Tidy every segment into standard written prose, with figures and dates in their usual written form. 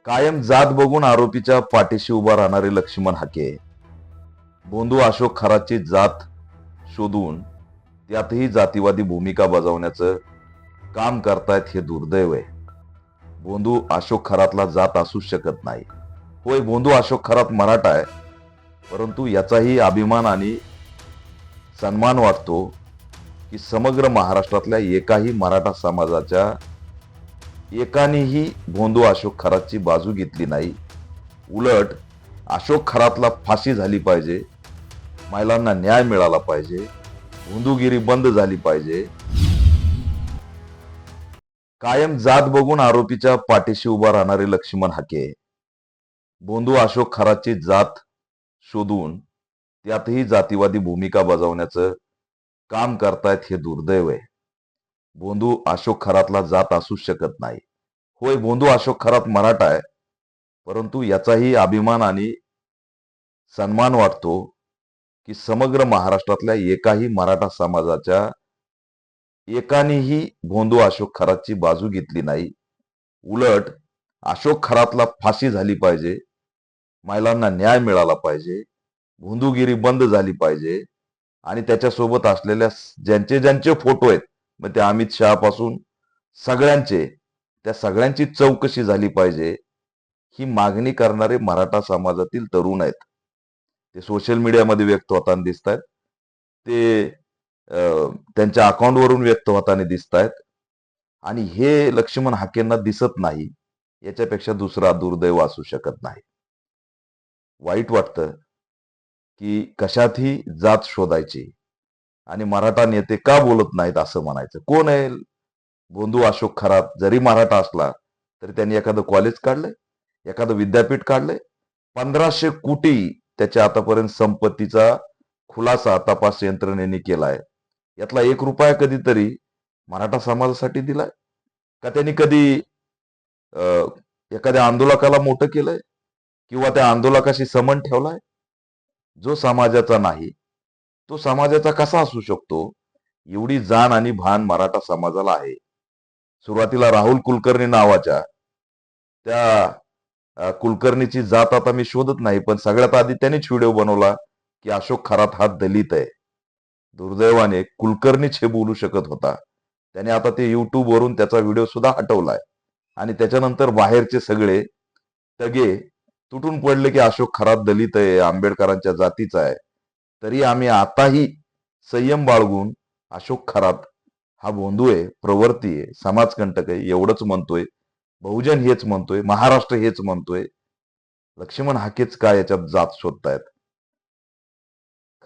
कायम जात बघून आरोपीच्या पाठीशी उभा राहणारे लक्ष्मण हाके, बोंधू अशोक खरातची जात शोधून त्यातही जातीवादी भूमिका बजावण्याचं काम करतायत हे दुर्दैव आहे. बोंधू अशोक खरातला जात असूच शकत नाही. होय, बोंधू अशोक खरात मराठा आहे, परंतु याचाही अभिमान आणि सन्मान वाटतो की समग्र महाराष्ट्रातल्या एकाही मराठा समाजाच्या एकानेही बोंधू अशोक खरातची बाजू घेतली नाही. उलट अशोक खरातला फाशी झाली पाहिजे, महिलांना न्याय मिळाला पाहिजे, भोंदूगिरी बंद झाली पाहिजे. कायम जात बघून आरोपीच्या पाठीशी उभा राहणारे लक्ष्मण हाके, बोंधू अशोक खरातची जात शोधून त्यातही जातीवादी भूमिका बजावण्याचं काम करतायत हे दुर्दैव आहे. बोंधू अशोक खरातला जात असूच शकत नाही. होय, बोंधू अशोक खरात मराठा आहे, परंतु याचाही अभिमान आणि सन्मान वाटतो की समग्र महाराष्ट्रातल्या एकाही मराठा समाजाच्या एकानेही बोंधू अशोक खरातची बाजू घेतली नाही. उलट अशोक खरातला फाशी झाली पाहिजे, महिलांना न्याय मिळाला पाहिजे, भोंदूगिरी बंद झाली पाहिजे आणि त्याच्यासोबत असलेल्या ज्यांचे ज्यांचे फोटो आहेत, मग ते अमित शहा पासून सगळ्यांचे, त्या सगळ्यांची चौकशी झाली पाहिजे. ही मागणी करणारे मराठा समाजातील तरुण आहेत. ते सोशल मीडियामध्ये व्यक्त होताना दिसत आहेत. ते त्यांच्या अकाउंटवरून व्यक्त होताना दिसत आहेत आणि हे लक्ष्मण हाकेंना दिसत नाही. याच्यापेक्षा दुसरा दुर्दैव असू शकत नाही. वाईट वाटतं की कशातही जात शोधायची आणि मराठा नेते का बोलत नाहीत असं म्हणायचं. कोण आहे बोंधू अशोक खरात? जरी मराठा असला तरी त्यांनी एखादं कॉलेज काढलंय, एखादं विद्यापीठ काढलंय? 1500 कोटी त्याच्या आतापर्यंत संपत्तीचा खुलासा तपास यंत्रणेने केलाय. यातला 1 रुपया कधीतरी मराठा समाजासाठी दिलाय का? त्यांनी कधी अ, एखाद्या आंदोलकाला मोठं केलंय किंवा त्या आंदोलकाशी संबंध ठेवलाय? जो समाजाचा नाही तो समाजाचा कसा असू शकतो? एवढी जाण आणि भान मराठा समाजाला आहे. सुरुवातीला राहुल कुलकर्णी नावाच्या त्या कुलकर्णीची जात आता मी शोधत नाही, पण सगळ्यात आधी त्यानेच व्हिडिओ बनवला की अशोक खरात हा दलित आहे. दुर्दैवाने कुलकर्णीच हे बोलू शकत होता. त्याने आता ते युट्यूब वरून त्याचा व्हिडिओ सुद्धा हटवलाय आणि त्याच्यानंतर बाहेरचे सगळे तगे तुटून पडले की अशोक खरात दलित आहे, आंबेडकरांच्या जातीचा आहे. तरी आम्ही आताही संयम बाळगून अशोक खरात हा बोंधू आहे, प्रवृत्ती आहे, समाजकंटक आहे एवढंच म्हणतोय. बहुजन हेच म्हणतोय, महाराष्ट्र हेच म्हणतोय. लक्ष्मण हाकेच काय याच्यात जात शोधतायत?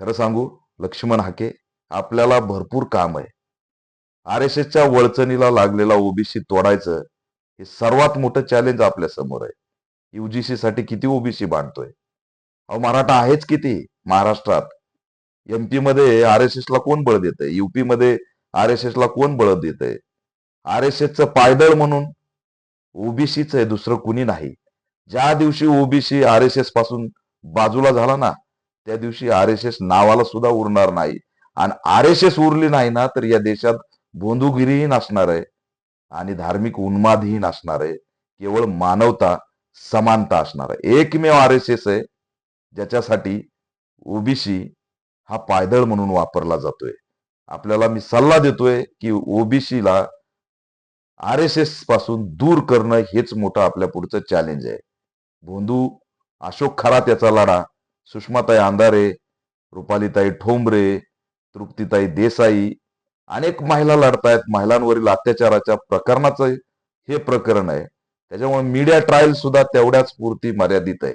खरं सांगू, लक्ष्मण हाके, आपल्याला भरपूर काम आहे. आर-एस-एसच्या वळचणीला लागलेला ओबीसी तोडायचं हे सर्वात मोठं चॅलेंज आपल्या समोर आहे. युजीसी साठी किती ओबीसी बांधतोय? अहो, मराठा आहेच किती महाराष्ट्रात. एमपी मध्ये आर-एस-एस ला कोण बळ देतंय? युपी मध्ये आर-एस-एस ला कोण बळ देतंय? आर-एस-एसचं पायदळ म्हणून ओबीसीच आहे, दुसरं कुणी नाही. ज्या दिवशी ओबीसी आर-एस-एस पासून बाजूला झाला ना, त्या दिवशी आर-एस-एस नावाला सुद्धा उरणार नाही. आणि आर-एस-एस उरली नाही ना, तर या देशात बोंधुगिरीही नसणार आहे आणि धार्मिक उन्मादही नसणार आहे. केवळ मानवता, समानता असणार आहे. एकमेव आर-एस-एस आहे ज्याच्यासाठी ओबीसी हा पायदळ म्हणून वापरला जातोय. आपल्याला मी सल्ला देतोय की ओबीसीला आर-एस-एस पासून दूर करणं हेच मोठं आपल्या पुढचं चॅलेंज आहे. बोंधू अशोक खरात याचा लढा सुषमाताई अंधारे, रुपालीताई ठोंबरे, तृप्तीताई देसाई, अनेक महिला लढतायत. महिलांवरील अत्याचाराच्या प्रकरणाचं हे प्रकरण आहे. त्याच्यामुळे मीडिया ट्रायल सुद्धा तेवढ्याच पुरती मर्यादित आहे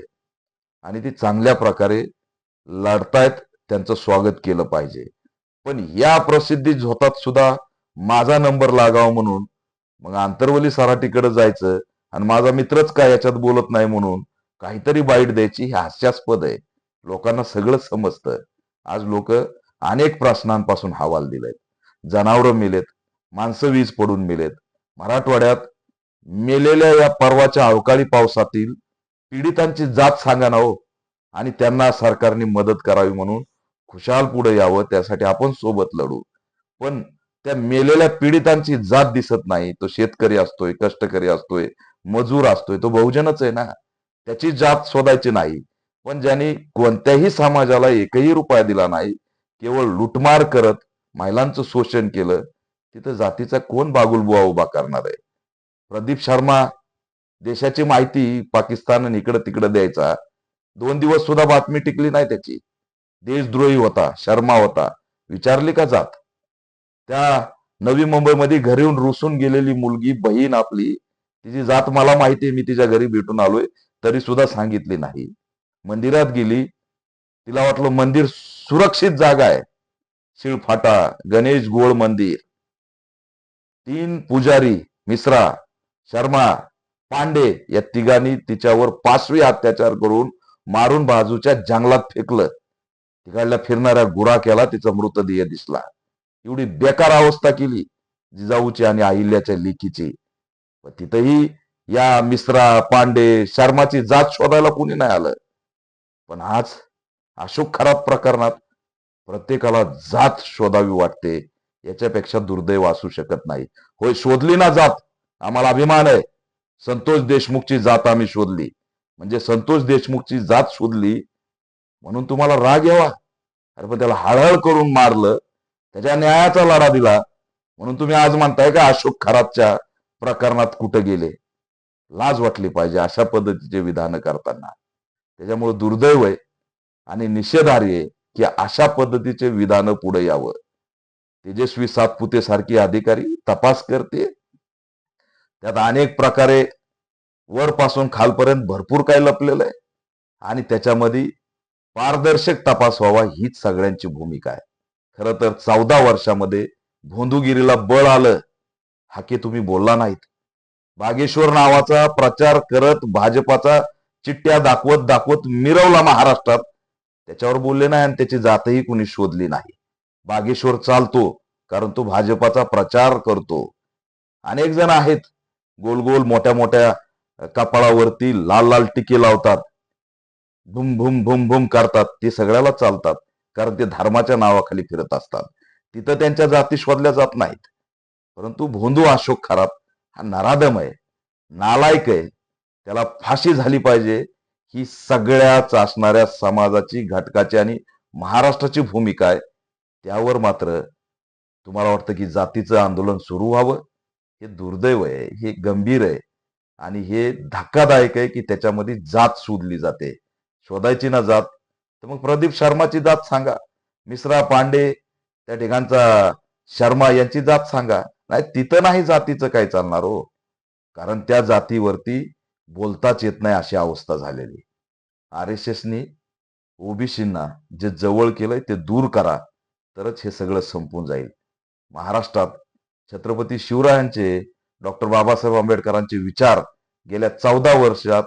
आणि ती चांगल्या प्रकारे लढतायत. त्यांचं स्वागत केलं पाहिजे. पण या प्रसिद्धी झोतात सुद्धा माझा नंबर लागावा म्हणून मग आंतरवली सराटीकडे जायचं आणि माझा मित्रच काय याच्यात बोलत नाही म्हणून काहीतरी बाईट द्यायची, हे हास्यास्पद आहे. लोकांना सगळं समजतं. आज लोक अनेक प्रश्नांपासून हवाल दिलेत. जनावरं मेलेत, माणसं वीज पडून मेलेत. मराठवाड्यात मेलेल्या या परवाच्या अवकाळी पावसातील पीडितांची जात सांगा ना हो, आणि त्यांना सरकारने मदत करावी म्हणून खुशाल पुढे यावं. त्यासाठी आपण सोबत लढू. पण त्या मेलेल्या पीडितांची जात दिसत नाही. तो शेतकरी असतोय, कष्टकरी असतोय, मजूर असतोय तो बहुजनच आहे ना. त्याची जात शोधायची नाही. पण ज्यांनी कोणत्याही समाजाला एकही रुपया दिला नाही, केवळ लुटमार करत महिलांचं शोषण केलं, तिथं जातीचा कोण बागुलबुवा उभा करणार आहे? प्रदीप शर्मा देशाची माहिती पाकिस्तान आणि इकडं तिकडं द्यायचा. 2 दिवस सुद्धा बातमी टिकली नाही त्याची. देशद्रोही होता, शर्मा होता. विचारली का जात? त्या नवी मुंबईमध्ये घरी येऊन रुसून गेलेली मुलगी बहीण आपली, तिची जात मला माहिती आहे, मी तिच्या घरी भेटून आलोय, तरी सुद्धा सांगितली नाही. मंदिरात गेली, तिला वाटलं मंदिर सुरक्षित जागा आहे. शिळफाटा, गणेश गोळ मंदिर, 3 पुजारी, मिश्रा, शर्मा, पांडे या तिघांनी तिच्यावर 5वी अत्याचार करून मारून बाजूच्या जंगलात फेकलं. तिकडल्या फिरणाऱ्या गुराख्याला तिचा मृतदेह दिसला. एवढी बेकार अवस्था केली जिजाऊची आणि अहिल्याच्या लेकीची. तिथंही या मिश्रा, पांडे, शर्माची जात शोधायला कोणी नाही आलं. पण आज अशोक खरात प्रकरणात प्रत्येकाला जात शोधावी वाटते. याच्यापेक्षा दुर्दैव असू शकत नाही. होय, शोधली ना जात, आम्हाला अभिमान आहे. संतोष देशमुखची जात आम्ही शोधली. म्हणजे संतोष देशमुखची जात शोधली म्हणून तुम्हाला राग यावा? अरे पण त्याला हळहळ करून मारलं, त्याच्या न्यायाचा लढा दिला म्हणून तुम्ही आज म्हणताय का अशोक खरातच्या प्रकरणात कुठे गेले? लाज वाटली पाहिजे अशा पद्धतीचे विधान करताना. त्याच्यामुळे दुर्दैव आहे आणि निषेधार्ह आहे की अशा पद्धतीचे विधान पुढे यावं. तेजस्वी सातपुते सारखी अधिकारी तपास करते, त्यात अनेक प्रकारे वरपासून खालपर्यंत भरपूर काही लपलेलं आहे आणि त्याच्यामध्ये पारदर्शक तपास व्हावा हीच सगळ्यांची भूमिका आहे. खरं तर 14 वर्षामध्ये भोंदूगिरीला बळ आलं, हाके तुम्ही बोलला नाहीत. बागेश्वर नावाचा प्रचार करत भाजपाचा चिठ्ठ्या दाखवत दाखवत मिरवला महाराष्ट्रात, त्याच्यावर बोलले नाही आणि त्याची जातही कुणी शोधली नाही. बागेश्वर चालतो कारण तो भाजपाचा प्रचार करतो. अनेक जण आहेत गोल गोल मोठ्या मोठ्या कपाळावरती लाल लाल टिके लावतात, भुम भुम भुम भुम करतात, ते सगळ्याला चालतात कारण ते धर्माच्या नावाखाली फिरत असतात. तिथं त्यांच्या जाती शोधल्या जात नाहीत. परंतु भोंदू अशोक खरात हा नराधम आहे, नालायक आहे, त्याला फाशी झाली पाहिजे. ही सगळ्याच असणाऱ्या समाजाची, घटकाची आणि महाराष्ट्राची भूमिका आहे. त्यावर मात्र तुम्हाला वाटतं की जातीचं आंदोलन सुरू व्हावं? हे दुर्दैव आहे, हे गंभीर आहे आणि हे धक्कादायक आहे की त्याच्यामध्ये जात शोधली जाते. शोधायची ना जात, तर मग प्रदीप शर्माची जात सांगा, मिश्रा, पांडे, त्या ठिकाणचा शर्मा यांची जात सांगा. नाही, तिथं नाही जातीचं काय चालणार हो, कारण त्या जातीवरती बोलताच येत नाही अशी अवस्था झालेली. RSSनी ओबीसींना जे जवळ केलंय ते दूर करा, तरच हे सगळं संपून जाईल. महाराष्ट्रात छत्रपती शिवरायांचे, डॉक्टर बाबासाहेब आंबेडकरांचे विचार गेल्या 14 वर्षात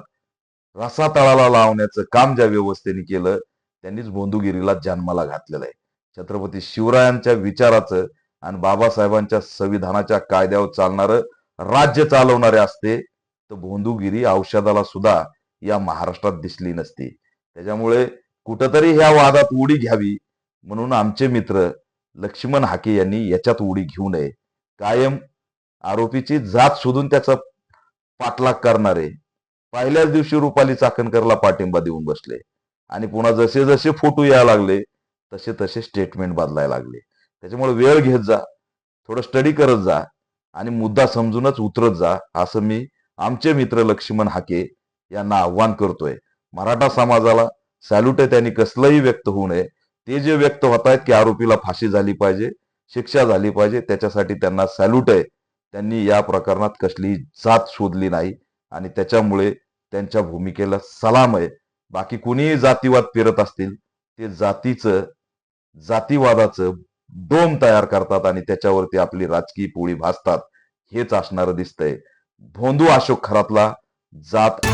रसातळाला लावण्याचं काम ज्या व्यवस्थेने केलं, त्यांनीच भोंदूगिरीला जन्माला घातलेलं आहे. छत्रपती शिवरायांच्या विचाराचं आणि बाबासाहेबांच्या संविधानाच्या कायद्यावर चालणारं राज्य चालवणारे असते तर भोंदूगिरी औषधाला सुद्धा या महाराष्ट्रात दिसली नसती. त्याच्यामुळे कुठंतरी ह्या वादात उडी घ्यावी म्हणून आमचे मित्र लक्ष्मण हाके यांनी याच्यात उडी घेऊ नये. कायम आरोपीची जात शोधून त्याचा पाठलाग करणारे पहिल्याच दिवशी रुपाली चाकणकरला पाठिंबा देऊन बसले आणि पुन्हा जसे जसे फोटो यायला लागले तसे तसे स्टेटमेंट बदलायला लागले. त्याच्यामुळे वेळ घेत जा, थोडं स्टडी करत जा आणि मुद्दा समजूनच उतरत जा, असं मी आमचे मित्र लक्ष्मण हाके यांना आव्हान करतोय. मराठा समाजाला सॅल्यूट आहे, त्यांनी कसलंही व्यक्त होऊ नये. ते जे व्यक्त होत आहेत की आरोपीला फाशी झाली पाहिजे, शिक्षा झाली पाहिजे, त्याच्यासाठी त्यांना सॅल्यूट आहे. त्यांनी या प्रकरणात कसलीही जात शोधली नाही आणि त्याच्यामुळे त्यांच्या भूमिकेला सलाम आहे. बाकी कुणीही जातीवाद पेरत असतील ते जातीवादाचं डोम तयार करतात आणि त्याच्यावरती आपली राजकीय पोळी भाजतात. हेच असणारं दिसतंय. भोंदू अशोक खरातला जात